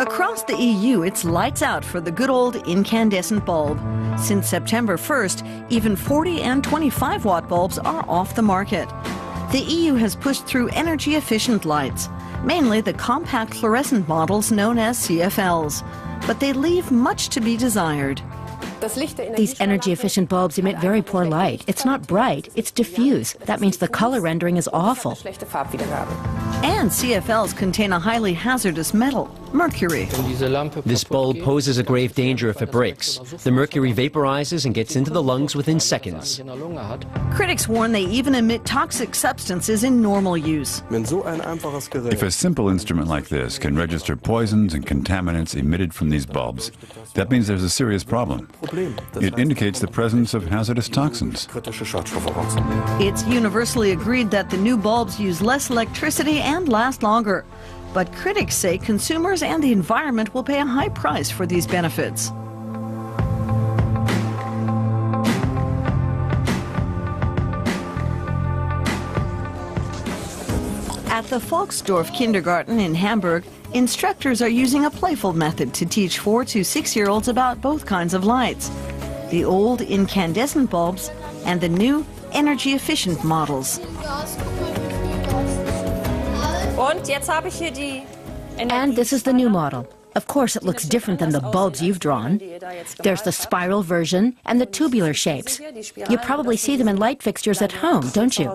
Across the EU, it's lights out for the good old incandescent bulb. Since September 1st, even 40 and 25-watt bulbs are off the market. The EU has pushed through energy-efficient lights, mainly the compact fluorescent models known as CFLs. But they leave much to be desired. These energy-efficient bulbs emit very poor light. It's not bright, it's diffuse. That means the color rendering is awful. And CFLs contain a highly hazardous metal, mercury. This bulb poses a grave danger if it breaks. The mercury vaporizes and gets into the lungs within seconds. Critics warn they even emit toxic substances in normal use. If a simple instrument like this can register poisons and contaminants emitted from these bulbs, that means there's a serious problem. It indicates the presence of hazardous toxins. It's universally agreed that the new bulbs use less electricity and last longer. But critics say consumers and the environment will pay a high price for these benefits. At the Volksdorf Kindergarten in Hamburg, instructors are using a playful method to teach 4 to 6-year-olds about both kinds of lights, the old incandescent bulbs and the new energy-efficient models. And this is the new model. Of course, it looks different than the bulbs you've drawn. There's the spiral version and the tubular shapes. You probably see them in light fixtures at home, don't you?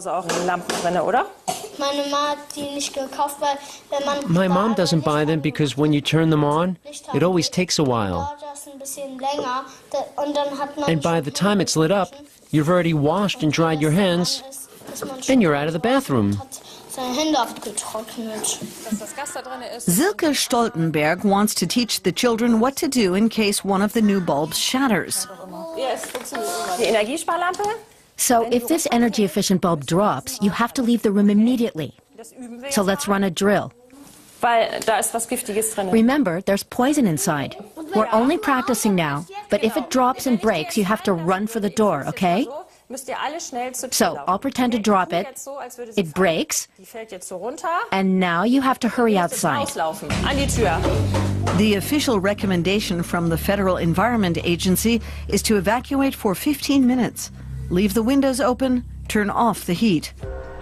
My mom doesn't buy them because when you turn them on, it always takes a while. And by the time it's lit up, you've already washed and dried your hands, and you're out of the bathroom. Silke Stoltenberg wants to teach the children what to do in case one of the new bulbs shatters. So if this energy-efficient bulb drops, you have to leave the room immediately. So let's run a drill. Remember, there's poison inside. We're only practicing now, but if it drops and breaks, you have to run for the door, okay? So I'll pretend to drop it. It breaks. And now you have to hurry outside. The official recommendation from the Federal Environment Agency is to evacuate for 15 minutes. Leave the windows open, turn off the heat.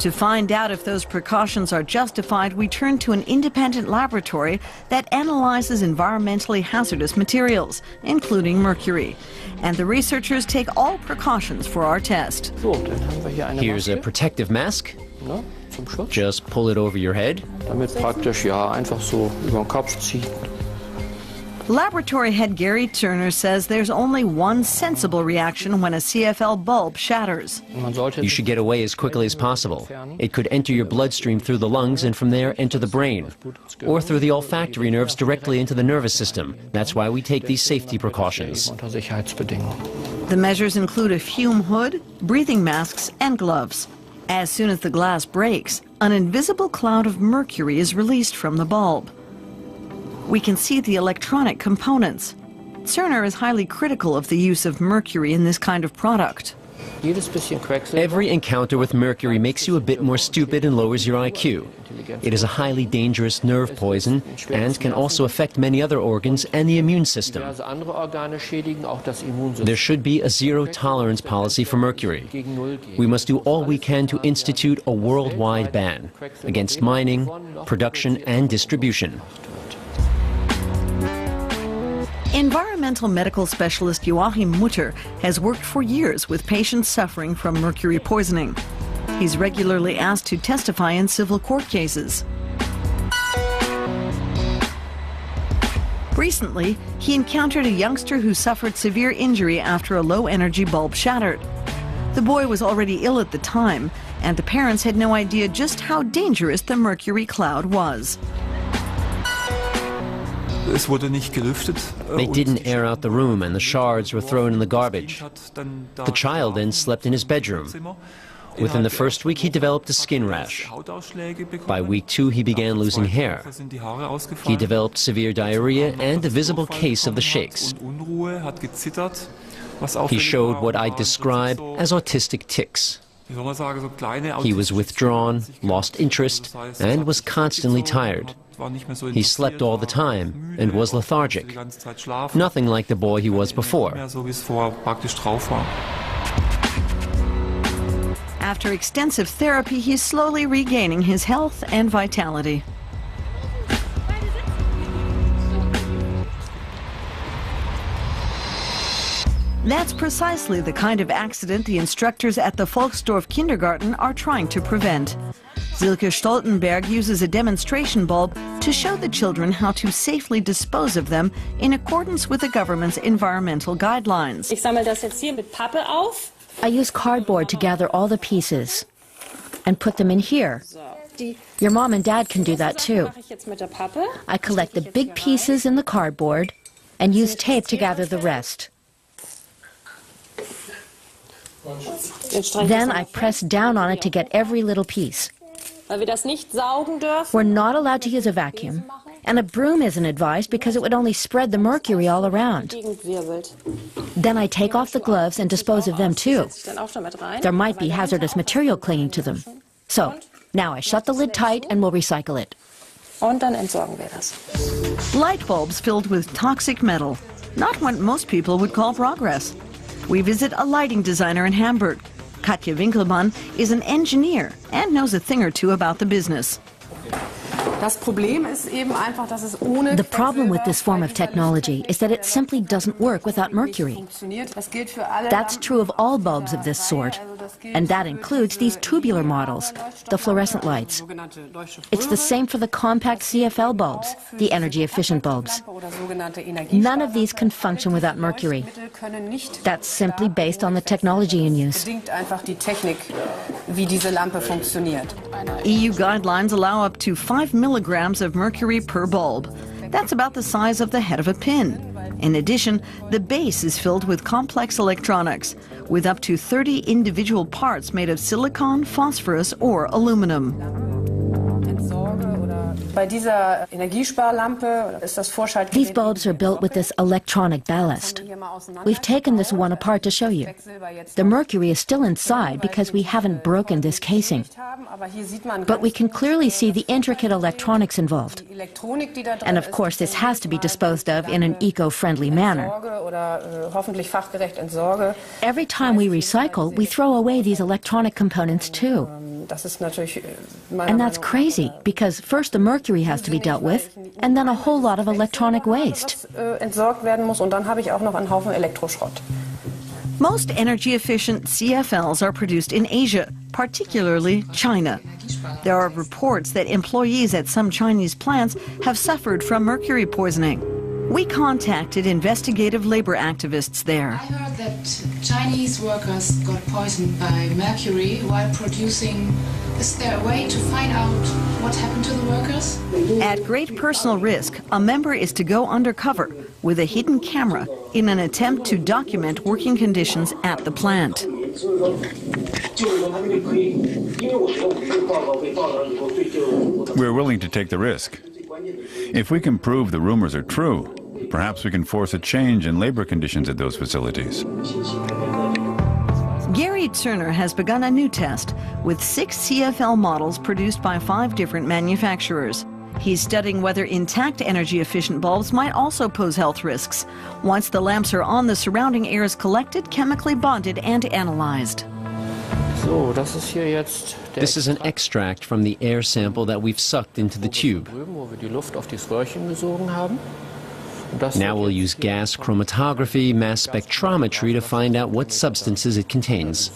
To find out if those precautions are justified, we turn to an independent laboratory that analyzes environmentally hazardous materials, including mercury. And the researchers take all precautions for our test. Here's a protective mask. Just pull it over your head. Laboratory head Gary Turner says there's only one sensible reaction when a CFL bulb shatters. You should get away as quickly as possible. It could enter your bloodstream through the lungs and from there enter the brain, or through the olfactory nerves directly into the nervous system. That's why we take these safety precautions. The measures include a fume hood, breathing masks, and gloves. As soon as the glass breaks, an invisible cloud of mercury is released from the bulb. We can see the electronic components. Turner is highly critical of the use of mercury in this kind of product. Every encounter with mercury makes you a bit more stupid and lowers your IQ. It is a highly dangerous nerve poison and can also affect many other organs and the immune system. There should be a zero-tolerance policy for mercury. We must do all we can to institute a worldwide ban against mining, production, and distribution. Environmental medical specialist Joachim Mutter has worked for years with patients suffering from mercury poisoning. He's regularly asked to testify in civil court cases. Recently, he encountered a youngster who suffered severe injury after a low-energy bulb shattered. The boy was already ill at the time, and the parents had no idea just how dangerous the mercury cloud was. They didn't air out the room and the shards were thrown in the garbage. The child then slept in his bedroom. Within the first week, he developed a skin rash. By week 2, he began losing hair. He developed severe diarrhea and a visible case of the shakes. He showed what I describe as autistic tics. He was withdrawn, lost interest, and was constantly tired. He slept all the time and was lethargic. Nothing like the boy he was before. After extensive therapy, he's slowly regaining his health and vitality. That's precisely the kind of accident the instructors at the Volksdorf kindergarten are trying to prevent. Silke Stoltenberg uses a demonstration bulb to show the children how to safely dispose of them in accordance with the government's environmental guidelines. Ich sammle das jetzt hier mit Pappe auf. I use cardboard to gather all the pieces and put them in here. Your mom and dad can do that too. I collect the big pieces in the cardboard and use tape to gather the rest. Then I press down on it to get every little piece. We're not allowed to use a vacuum, and a broom isn't advised because it would only spread the mercury all around. Then I take off the gloves and dispose of them too. There might be hazardous material clinging to them. So, now I shut the lid tight and we'll recycle it. Light bulbs filled with toxic metal. Not what most people would call progress. We visit a lighting designer in Hamburg. Katja Winkelmann is an engineer and knows a thing or two about the business. The problem with this form of technology is that it simply doesn't work without mercury. That's true of all bulbs of this sort, and that includes these tubular models, the fluorescent lights. It's the same for the compact CFL bulbs, the energy-efficient bulbs. None of these can function without mercury. That's simply based on the technology in use. EU guidelines allow up to 5 milligrams of mercury per bulb. That's about the size of the head of a pin. In addition, the base is filled with complex electronics, with up to 30 individual parts made of silicon, phosphorus, or aluminum. These bulbs are built with this electronic ballast. We've taken this one apart to show you. The mercury is still inside because we haven't broken this casing. But we can clearly see the intricate electronics involved. And of course, this has to be disposed of in an eco-friendly manner. Every time we recycle, we throw away these electronic components too. And that's crazy, because first the mercury has to be dealt with, and then a whole lot of electronic waste. Most energy-efficient CFLs are produced in Asia, particularly China. There are reports that employees at some Chinese plants have suffered from mercury poisoning. We contacted investigative labor activists there. I heard that Chinese workers got poisoned by mercury while producing. Is there a way to find out what happened to the workers? At great personal risk, a member is to go undercover with a hidden camera in an attempt to document working conditions at the plant. We're willing to take the risk. If we can prove the rumors are true, perhaps we can force a change in labor conditions at those facilities. Gary Turner has begun a new test with 6 CFL models produced by 5 different manufacturers. He's studying whether intact energy-efficient bulbs might also pose health risks. Once the lamps are on, the surrounding air is collected, chemically bonded, and analyzed. This is an extract from the air sample that we've sucked into the tube. Now we'll use gas chromatography, mass spectrometry to find out what substances it contains.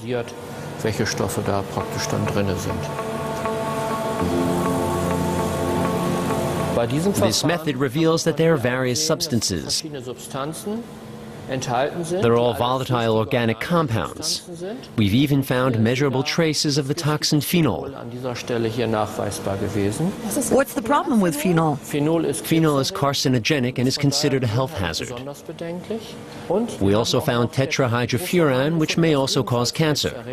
This method reveals that there are various substances. They're all volatile organic compounds. We've even found measurable traces of the toxin phenol. What's the problem with phenol? Phenol is carcinogenic and is considered a health hazard. We also found tetrahydrofuran, which may also cause cancer.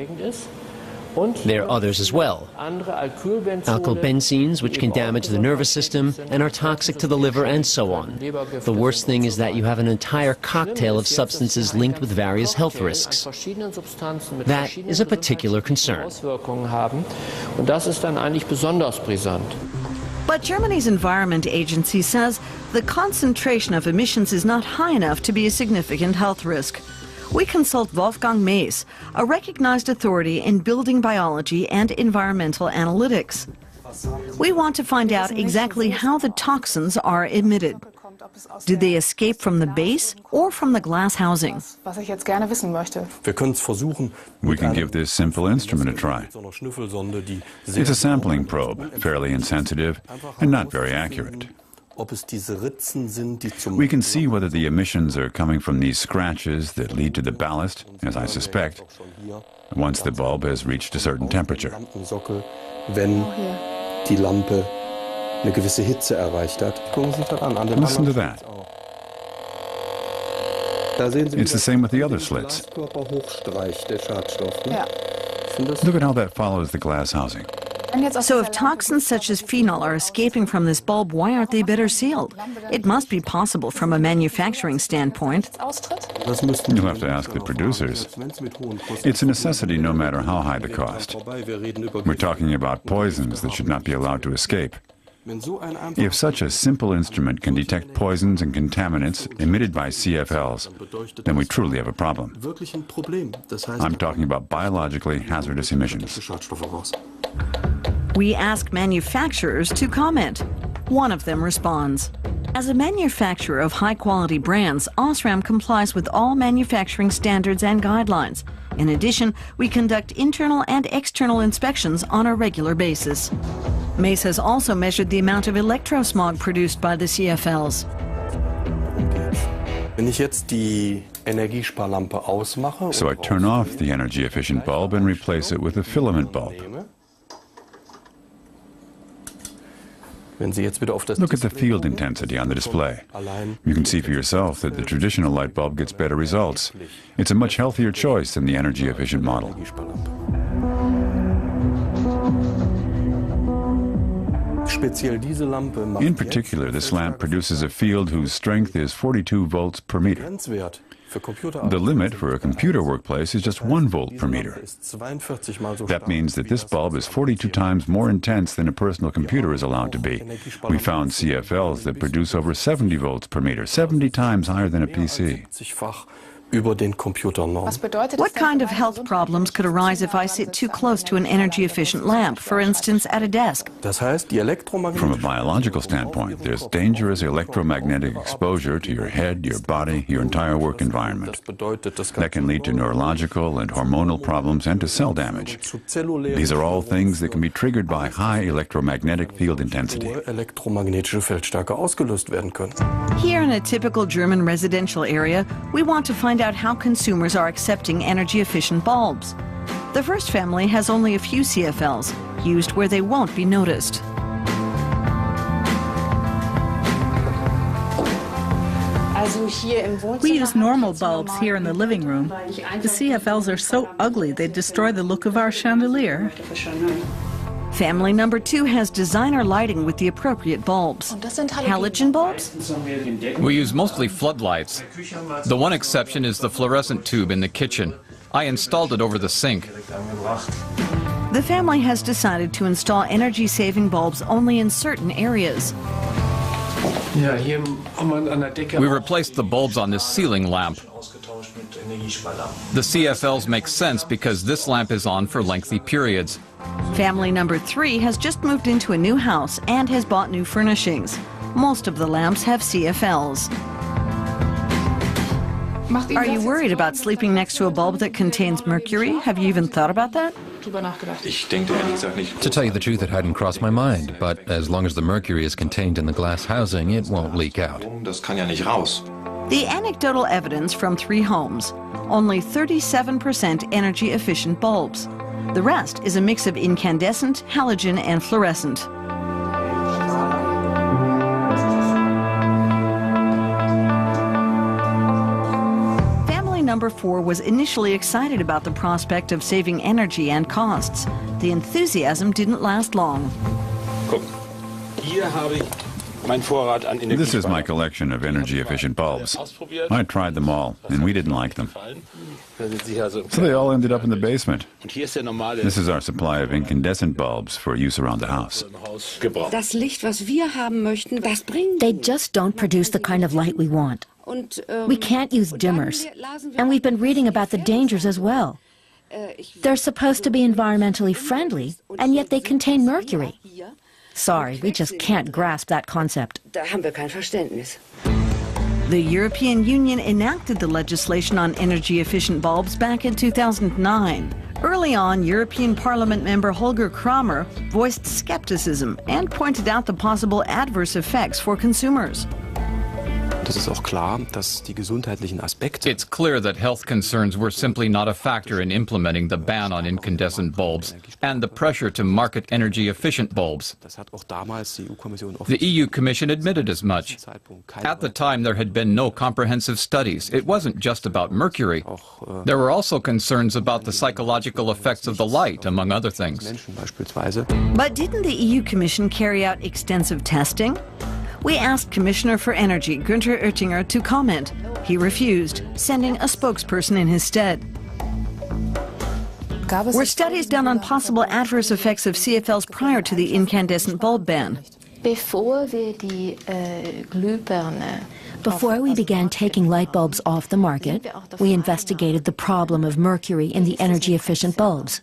There are others as well. Alkylbenzenes, which can damage the nervous system and are toxic to the liver, and so on. The worst thing is that you have an entire cocktail of substances linked with various health risks. That is a particular concern. But Germany's Environment Agency says the concentration of emissions is not high enough to be a significant health risk. We consult Wolfgang Mees, a recognized authority in building biology and environmental analytics. We want to find out exactly how the toxins are emitted. Do they escape from the base or from the glass housing? We can give this simple instrument a try. It's a sampling probe, fairly insensitive and not very accurate. We can see whether the emissions are coming from these scratches that lead to the ballast, as I suspect, once the bulb has reached a certain temperature. Listen to that. It's the same with the other slits. Look at how that follows the glass housing. So if toxins such as phenol are escaping from this bulb, why aren't they better sealed? It must be possible from a manufacturing standpoint. You'll have to ask the producers. It's a necessity no matter how high the cost. We're talking about poisons that should not be allowed to escape. If such a simple instrument can detect poisons and contaminants emitted by CFLs, then we truly have a problem. I'm talking about biologically hazardous emissions. We ask manufacturers to comment. One of them responds. As a manufacturer of high-quality brands, Osram complies with all manufacturing standards and guidelines. In addition, we conduct internal and external inspections on a regular basis. Mace has also measured the amount of electrosmog produced by the CFLs. So I turn off the energy-efficient bulb and replace it with a filament bulb. Look at the field intensity on the display. You can see for yourself that the traditional light bulb gets better results. It's a much healthier choice than the energy-efficient model. In particular, this lamp produces a field whose strength is 42 volts per meter. The limit for a computer workplace is just 1 volt per meter. That means that this bulb is 42 times more intense than a personal computer is allowed to be. We found CFLs that produce over 70 volts per meter, 70 times higher than a PC. What kind of health problems could arise if I sit too close to an energy-efficient lamp, for instance, at a desk? From a biological standpoint, there's dangerous electromagnetic exposure to your head, your body, your entire work environment. That can lead to neurological and hormonal problems and to cell damage. These are all things that can be triggered by high electromagnetic field intensity. Here in a typical German residential area, we want to find out how consumers are accepting energy-efficient bulbs. The first family has only a few CFLs, used where they won't be noticed. We use normal bulbs here in the living room. The CFLs are so ugly they destroy the look of our chandelier. Family number 2 has designer lighting with the appropriate bulbs. Halogen bulbs? We use mostly floodlights. The one exception is the fluorescent tube in the kitchen. I installed it over the sink. The family has decided to install energy-saving bulbs only in certain areas. We replaced the bulbs on this ceiling lamp. The CFLs make sense because this lamp is on for lengthy periods. Family number 3 has just moved into a new house and has bought new furnishings. Most of the lamps have CFLs. Are you worried about sleeping next to a bulb that contains mercury? Have you even thought about that? To tell you the truth, it hadn't crossed my mind, but as long as the mercury is contained in the glass housing, it won't leak out. The anecdotal evidence from 3 homes. Only 37% energy-efficient bulbs. The rest is a mix of incandescent, halogen, and fluorescent. Family number 4 was initially excited about the prospect of saving energy and costs. The enthusiasm didn't last long. This is my collection of energy-efficient bulbs. I tried them all, and we didn't like them. So they all ended up in the basement. This is our supply of incandescent bulbs for use around the house. They just don't produce the kind of light we want. We can't use dimmers, and we've been reading about the dangers as well. They're supposed to be environmentally friendly, and yet they contain mercury. Sorry, we just can't grasp that concept. The European Union enacted the legislation on energy-efficient bulbs back in 2009. Early on, European Parliament member Holger Kramer voiced skepticism and pointed out the possible adverse effects for consumers. It's clear that health concerns were simply not a factor in implementing the ban on incandescent bulbs and the pressure to market energy-efficient bulbs. The EU Commission admitted as much. At the time, there had been no comprehensive studies. It wasn't just about mercury. There were also concerns about the psychological effects of the light, among other things. But didn't the EU Commission carry out extensive testing? We asked Commissioner for Energy Günther Oettinger to comment. He refused, sending a spokesperson in his stead. Were studies done on possible adverse effects of CFLs prior to the incandescent bulb ban? Before we began taking light bulbs off the market, we investigated the problem of mercury in the energy-efficient bulbs.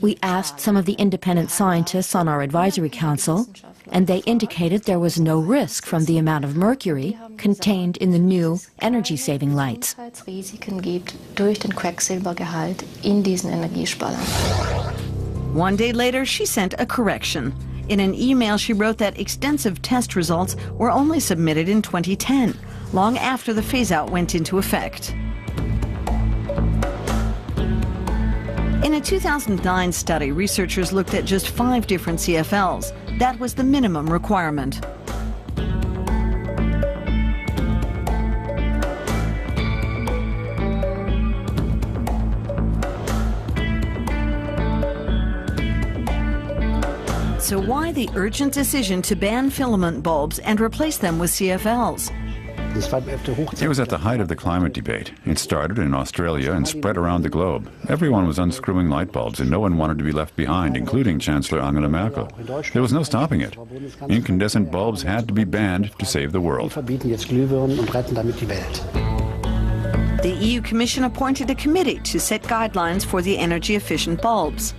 We asked some of the independent scientists on our advisory council, and they indicated there was no risk from the amount of mercury contained in the new energy-saving lights. One day later, she sent a correction. In an email, she wrote that extensive test results were only submitted in 2010, long after the phase-out went into effect. In a 2009 study, researchers looked at just 5 different CFLs. That was the minimum requirement. So why the urgent decision to ban filament bulbs and replace them with CFLs? It was at the height of the climate debate. It started in Australia and spread around the globe. Everyone was unscrewing light bulbs and no one wanted to be left behind, including Chancellor Angela Merkel. There was no stopping it. Incandescent bulbs had to be banned to save the world. The EU Commission appointed a committee to set guidelines for the energy-efficient bulbs.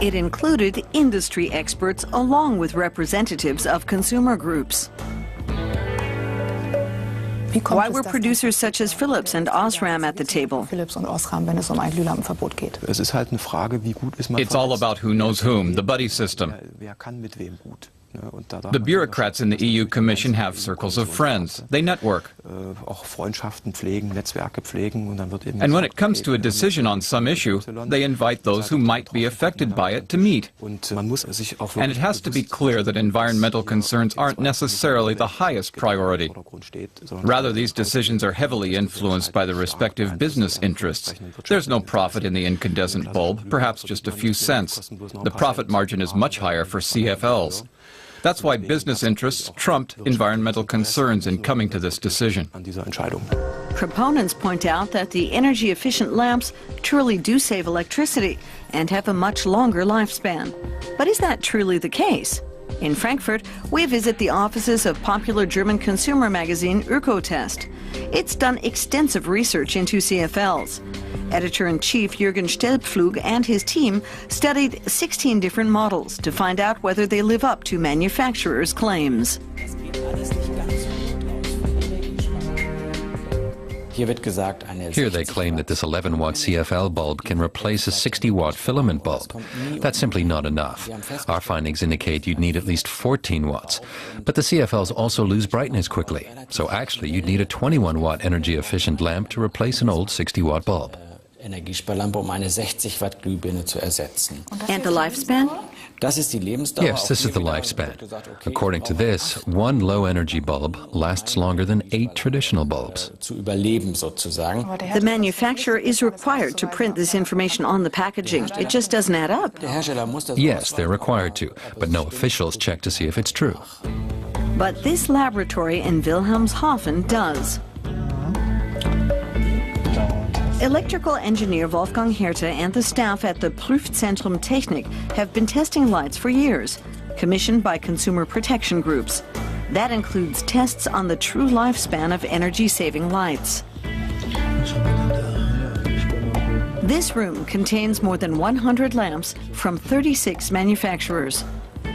It included industry experts along with representatives of consumer groups. Why were producers such as Philips and Osram at the table? It's all about who knows whom, the buddy system. The bureaucrats in the EU Commission have circles of friends. They network. And when it comes to a decision on some issue, they invite those who might be affected by it to meet. And it has to be clear that environmental concerns aren't necessarily the highest priority. Rather, these decisions are heavily influenced by the respective business interests. There's no profit in the incandescent bulb, perhaps just a few cents. The profit margin is much higher for CFLs. That's why business interests trumped environmental concerns in coming to this decision. Proponents point out that the energy-efficient lamps truly do save electricity and have a much longer lifespan. But is that truly the case? In Frankfurt, we visit the offices of popular German consumer magazine Ökotest. It's done extensive research into CFLs. Editor-in-chief Jürgen Stelpflug and his team studied 16 different models to find out whether they live up to manufacturers' claims. Here they claim that this 11-watt CFL bulb can replace a 60-watt filament bulb. That's simply not enough. Our findings indicate you'd need at least 14 watts. But the CFLs also lose brightness quickly. So actually you'd need a 21-watt energy-efficient lamp to replace an old 60-watt bulb. And the lifespan? Yes, this is the lifespan. According to this, one low-energy bulb lasts longer than 8 traditional bulbs. The manufacturer is required to print this information on the packaging. It just doesn't add up. Yes, they're required to, but no officials check to see if it's true. But this laboratory in Wilhelmshaven does. Electrical engineer Wolfgang Hertha and the staff at the Prüfzentrum Technik have been testing lights for years, commissioned by consumer protection groups. That includes tests on the true lifespan of energy-saving lights. This room contains more than 100 lamps from 36 manufacturers.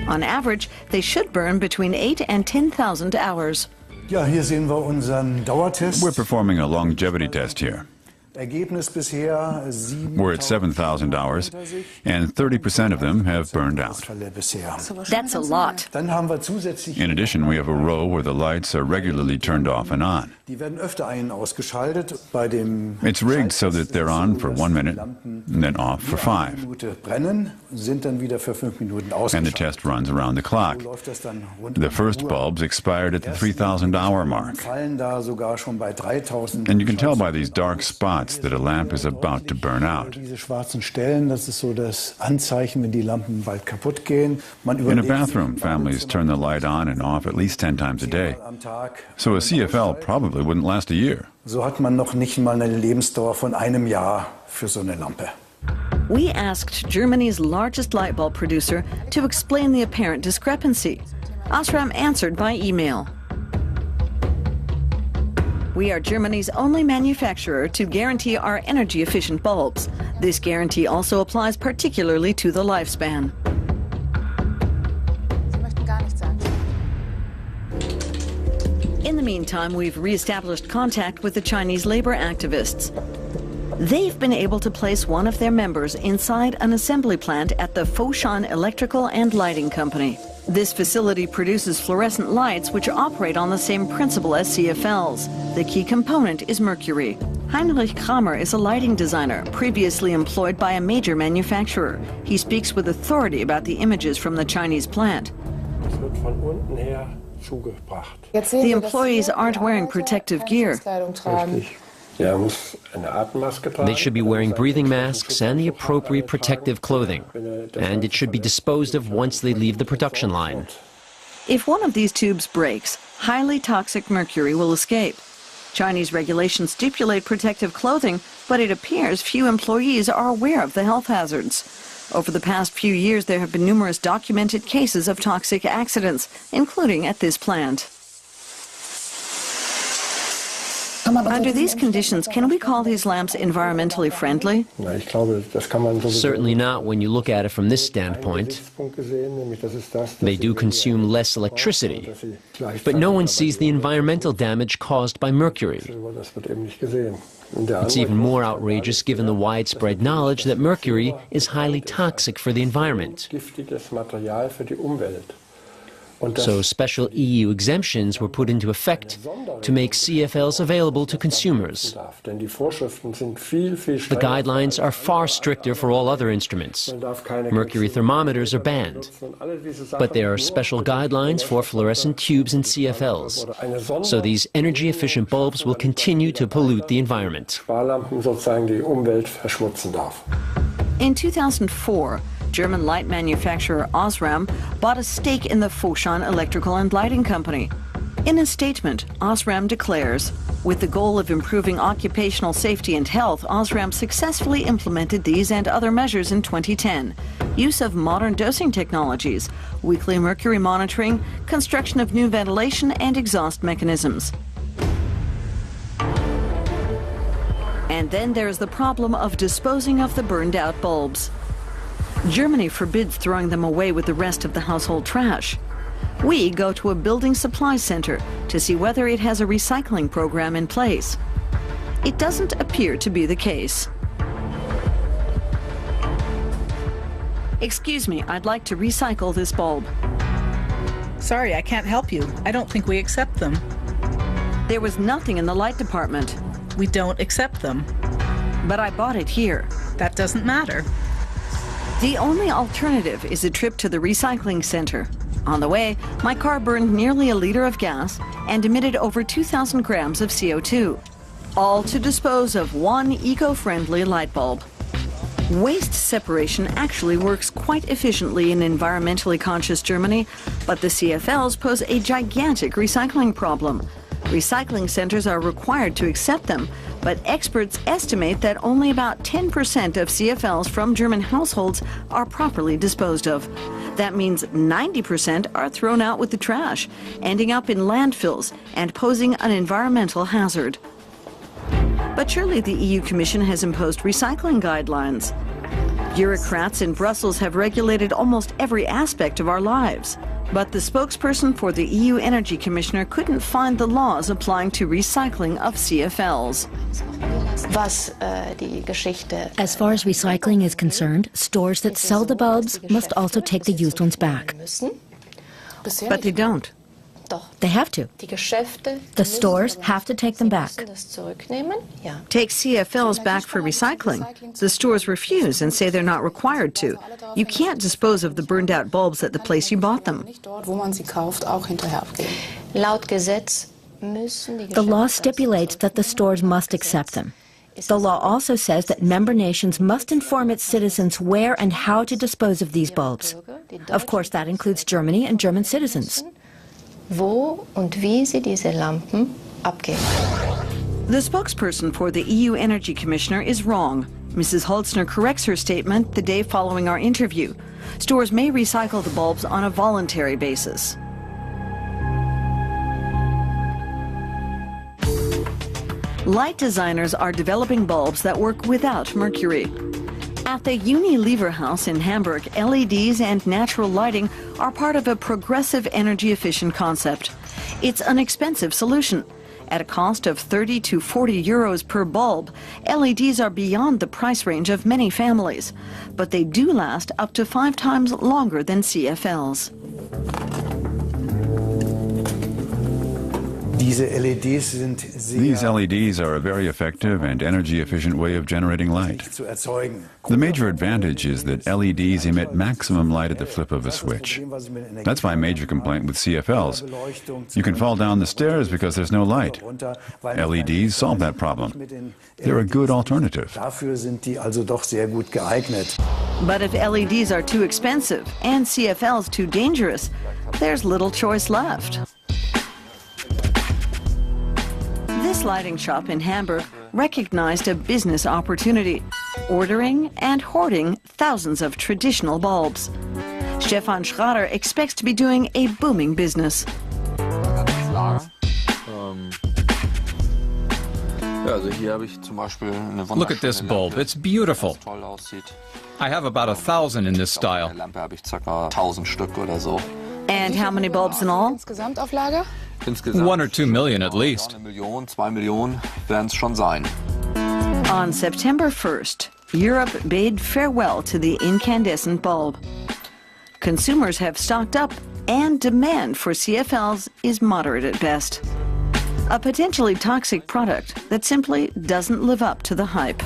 On average, they should burn between 8 and 10,000 hours. We're performing a longevity test here. We're at 7,000 hours, and 30% of them have burned out. That's a lot. In addition, we have a row where the lights are regularly turned off and on. It's rigged so that they're on for 1 minute and then off for 5. And the test runs around the clock. The first bulbs expired at the 3,000-hour mark. And you can tell by these dark spots that a lamp is about to burn out. In a bathroom, families turn the light on and off at least 10 times a day. So a CFL probably wouldn't last a year. We asked Germany's largest light bulb producer to explain the apparent discrepancy. Osram answered by email. We are Germany's only manufacturer to guarantee our energy-efficient bulbs. This guarantee also applies particularly to the lifespan. In the meantime, we've re-established contact with the Chinese labor activists. They've been able to place one of their members inside an assembly plant at the Foshan Electrical and Lighting Company. This facility produces fluorescent lights which operate on the same principle as CFLs. The key component is mercury. Heinrich Kramer is a lighting designer, previously employed by a major manufacturer. He speaks with authority about the images from the Chinese plant. The employees aren't wearing protective gear. They should be wearing breathing masks and the appropriate protective clothing, and it should be disposed of once they leave the production line. If one of these tubes breaks, highly toxic mercury will escape. Chinese regulations stipulate protective clothing, but it appears few employees are aware of the health hazards. Over the past few years, there have been numerous documented cases of toxic accidents, including at this plant. Under these conditions, can we call these lamps environmentally friendly? Certainly not when you look at it from this standpoint. They do consume less electricity, but no one sees the environmental damage caused by mercury. It's even more outrageous given the widespread knowledge that mercury is highly toxic for the environment. So special EU exemptions were put into effect to make CFLs available to consumers. The guidelines are far stricter for all other instruments. Mercury thermometers are banned, but there are special guidelines for fluorescent tubes and CFLs. So these energy-efficient bulbs will continue to pollute the environment. In 2004, German light manufacturer Osram bought a stake in the Foshan Electrical and Lighting Company. In a statement, Osram declares, with the goal of improving occupational safety and health, Osram successfully implemented these and other measures in 2010. Use of modern dosing technologies, weekly mercury monitoring, construction of new ventilation and exhaust mechanisms. And then there's the problem of disposing of the burned out bulbs. Germany forbids throwing them away with the rest of the household trash. We go to a building supply center to see whether it has a recycling program in place. It doesn't appear to be the case. Excuse me, I'd like to recycle this bulb. Sorry, I can't help you. I don't think we accept them. There was nothing in the light department. We don't accept them. But I bought it here. That doesn't matter. The only alternative is a trip to the recycling center. On the way, my car burned nearly a liter of gas and emitted over 2,000 grams of CO2, all to dispose of one eco-friendly light bulb. Waste separation actually works quite efficiently in environmentally conscious Germany, but the CFLs pose a gigantic recycling problem. Recycling centers are required to accept them, but experts estimate that only about 10% of CFLs from German households are properly disposed of. That means 90% are thrown out with the trash, ending up in landfills and posing an environmental hazard. But surely the EU Commission has imposed recycling guidelines. Bureaucrats in Brussels have regulated almost every aspect of our lives. But the spokesperson for the EU Energy Commissioner couldn't find the laws applying to recycling of CFLs. As far as recycling is concerned, stores that sell the bulbs must also take the used ones back. But they don't. They have to. The stores have to take them back. Take CFLs back for recycling. The stores refuse and say they're not required to. You can't dispose of the burned out bulbs at the place you bought them. The law stipulates that the stores must accept them. The law also says that member nations must inform its citizens where and how to dispose of these bulbs. Of course, that includes Germany and German citizens. The spokesperson for the EU Energy Commissioner is wrong. Mrs. Holzner corrects her statement the day following our interview. Stores may recycle the bulbs on a voluntary basis. Light designers are developing bulbs that work without mercury. At the Unilever House in Hamburg, LEDs and natural lighting are part of a progressive energy-efficient concept. It's an expensive solution. At a cost of 30 to 40 euros per bulb, LEDs are beyond the price range of many families, but they do last up to 5 times longer than CFLs. These LEDs are a very effective and energy-efficient way of generating light. The major advantage is that LEDs emit maximum light at the flip of a switch. That's my major complaint with CFLs. You can fall down the stairs because there's no light. LEDs solve that problem. They're a good alternative. But if LEDs are too expensive and CFLs too dangerous, there's little choice left. This lighting shop in Hamburg recognized a business opportunity, ordering and hoarding thousands of traditional bulbs. Stefan Schrader expects to be doing a booming business. Look at this bulb, it's beautiful. I have about 1,000 in this style. And how many bulbs in all? 1 or 2 million at least. On September 1st, Europe bade farewell to the incandescent bulb. Consumers have stocked up, and demand for CFLs is moderate at best. A potentially toxic product that simply doesn't live up to the hype.